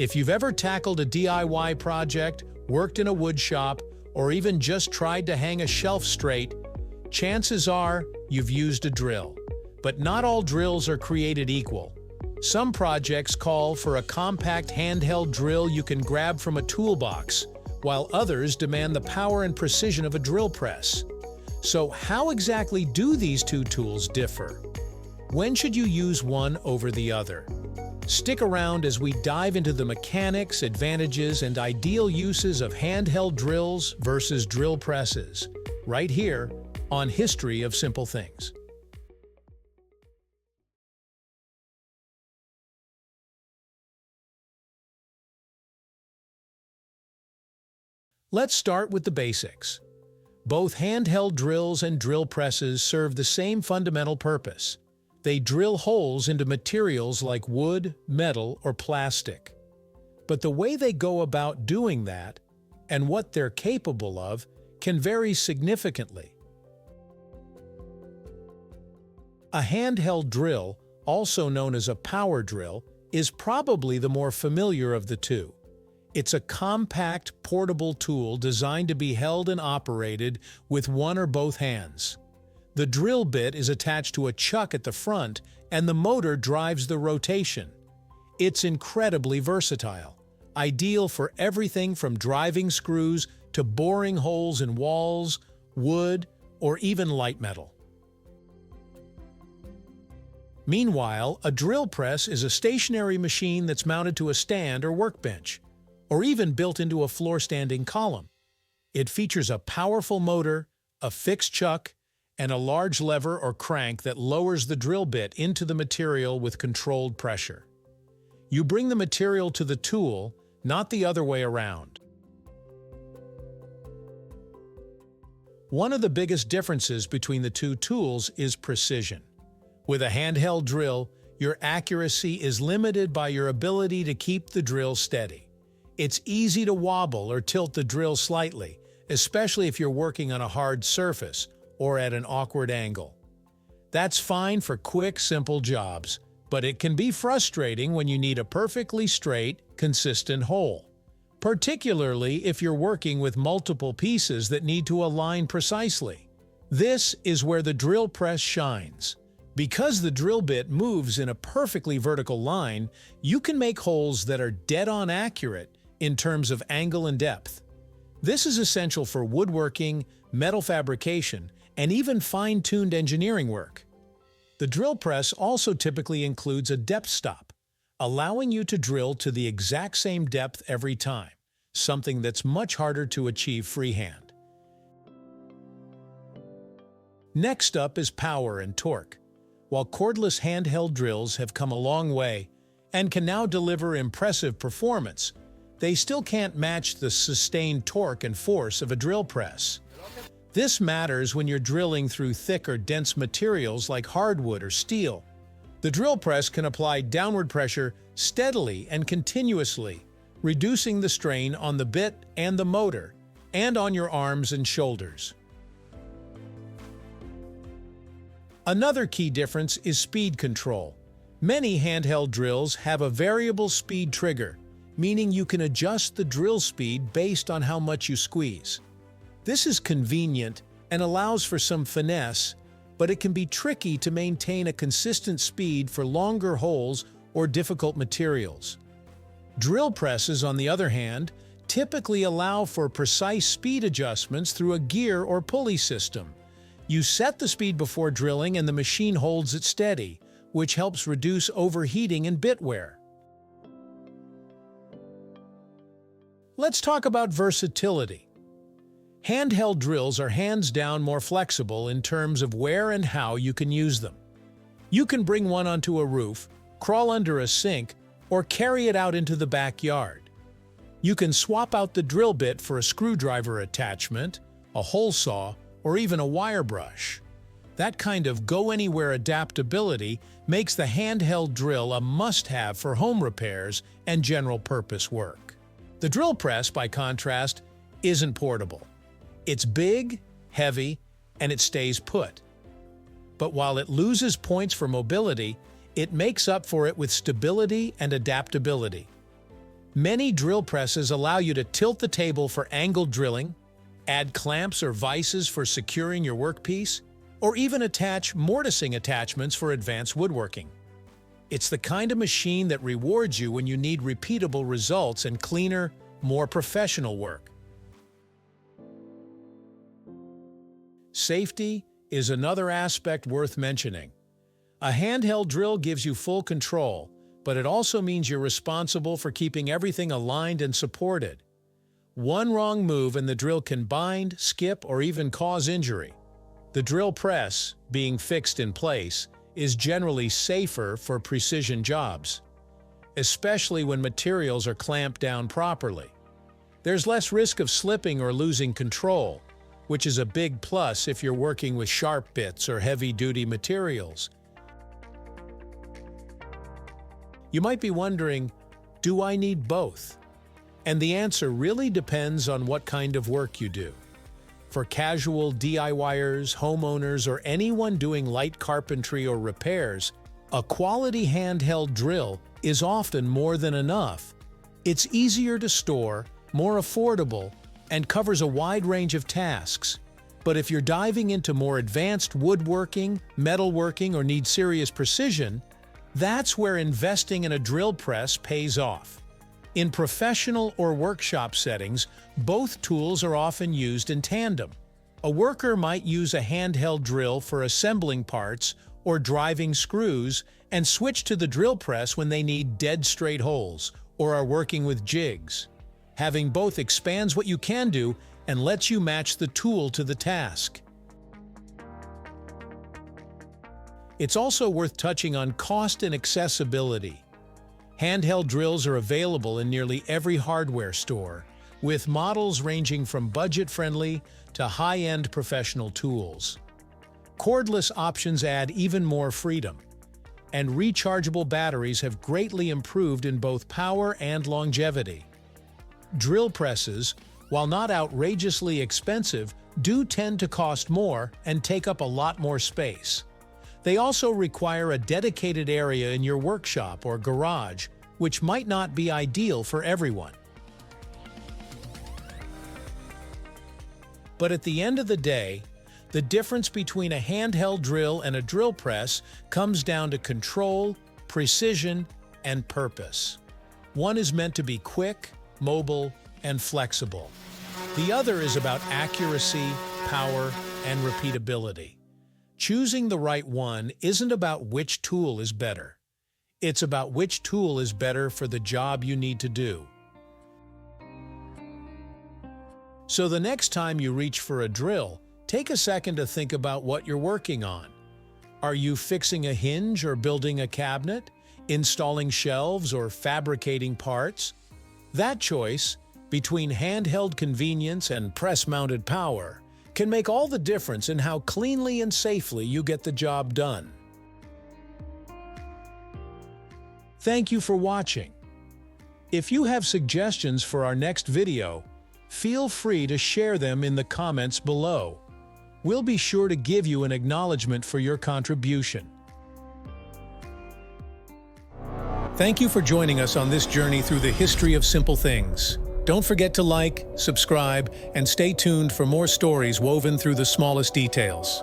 If you've ever tackled a DIY project, worked in a wood shop, or even just tried to hang a shelf straight, chances are you've used a drill. But not all drills are created equal. Some projects call for a compact handheld drill you can grab from a toolbox, while others demand the power and precision of a drill press. So how exactly do these two tools differ? When should you use one over the other? Stick around as we dive into the mechanics, advantages, and ideal uses of handheld drills versus drill presses, right here on History of Simple Things. Let's start with the basics. Both handheld drills and drill presses serve the same fundamental purpose. They drill holes into materials like wood, metal, or plastic. But the way they go about doing that, and what they're capable of, can vary significantly. A handheld drill, also known as a power drill, is probably the more familiar of the two. It's a compact, portable tool designed to be held and operated with one or both hands. The drill bit is attached to a chuck at the front, and the motor drives the rotation. It's incredibly versatile, ideal for everything from driving screws to boring holes in walls, wood, or even light metal. Meanwhile, a drill press is a stationary machine that's mounted to a stand or workbench, or even built into a floor-standing column. It features a powerful motor, a fixed chuck, and a large lever or crank that lowers the drill bit into the material with controlled pressure. You bring the material to the tool, not the other way around. One of the biggest differences between the two tools is precision. With a handheld drill, your accuracy is limited by your ability to keep the drill steady. It's easy to wobble or tilt the drill slightly, especially if you're working on a hard surface or at an awkward angle. That's fine for quick, simple jobs, but it can be frustrating when you need a perfectly straight, consistent hole, particularly if you're working with multiple pieces that need to align precisely. This is where the drill press shines. Because the drill bit moves in a perfectly vertical line, you can make holes that are dead-on accurate in terms of angle and depth. This is essential for woodworking, metal fabrication, and even fine-tuned engineering work. The drill press also typically includes a depth stop, allowing you to drill to the exact same depth every time, something that's much harder to achieve freehand. Next up is power and torque. While cordless handheld drills have come a long way and can now deliver impressive performance, they still can't match the sustained torque and force of a drill press. This matters when you're drilling through thick or dense materials like hardwood or steel. The drill press can apply downward pressure steadily and continuously, reducing the strain on the bit and the motor, and on your arms and shoulders. Another key difference is speed control. Many handheld drills have a variable speed trigger, meaning you can adjust the drill speed based on how much you squeeze. This is convenient and allows for some finesse, but it can be tricky to maintain a consistent speed for longer holes or difficult materials. Drill presses, on the other hand, typically allow for precise speed adjustments through a gear or pulley system. You set the speed before drilling and the machine holds it steady, which helps reduce overheating and bit wear. Let's talk about versatility. Handheld drills are hands down more flexible in terms of where and how you can use them. You can bring one onto a roof, crawl under a sink, or carry it out into the backyard. You can swap out the drill bit for a screwdriver attachment, a hole saw, or even a wire brush. That kind of go-anywhere adaptability makes the handheld drill a must-have for home repairs and general-purpose work. The drill press, by contrast, isn't portable. It's big, heavy, and it stays put. But while it loses points for mobility, it makes up for it with stability and adaptability. Many drill presses allow you to tilt the table for angled drilling, add clamps or vices for securing your workpiece, or even attach mortising attachments for advanced woodworking. It's the kind of machine that rewards you when you need repeatable results and cleaner, more professional work. Safety is another aspect worth mentioning. A handheld drill gives you full control, but it also means you're responsible for keeping everything aligned and supported. One wrong move and the drill can bind, skip, or even cause injury. The drill press, being fixed in place, is generally safer for precision jobs, especially when materials are clamped down properly. There's less risk of slipping or losing control, which is a big plus if you're working with sharp bits or heavy-duty materials. You might be wondering, do I need both? And the answer really depends on what kind of work you do. For casual DIYers, homeowners, or anyone doing light carpentry or repairs, a quality handheld drill is often more than enough. It's easier to store, more affordable, and covers a wide range of tasks. But if you're diving into more advanced woodworking, metalworking, or need serious precision, that's where investing in a drill press pays off. In professional or workshop settings, both tools are often used in tandem. A worker might use a handheld drill for assembling parts or driving screws and switch to the drill press when they need dead straight holes or are working with jigs. Having both expands what you can do and lets you match the tool to the task. It's also worth touching on cost and accessibility. Handheld drills are available in nearly every hardware store, with models ranging from budget-friendly to high-end professional tools. Cordless options add even more freedom, and rechargeable batteries have greatly improved in both power and longevity. Drill presses, while not outrageously expensive, do tend to cost more and take up a lot more space. They also require a dedicated area in your workshop or garage, which might not be ideal for everyone. But at the end of the day, the difference between a handheld drill and a drill press comes down to control, precision, and purpose. One is meant to be quick, mobile, and flexible. The other is about accuracy, power, and repeatability. Choosing the right one isn't about which tool is better. It's about which tool is better for the job you need to do. So the next time you reach for a drill, take a second to think about what you're working on. Are you fixing a hinge or building a cabinet, installing shelves or fabricating parts? That choice, between handheld convenience and press-mounted power, can make all the difference in how cleanly and safely you get the job done. Thank you for watching. If you have suggestions for our next video, feel free to share them in the comments below. We'll be sure to give you an acknowledgement for your contribution. Thank you for joining us on this journey through the history of simple things. Don't forget to like, subscribe, and stay tuned for more stories woven through the smallest details.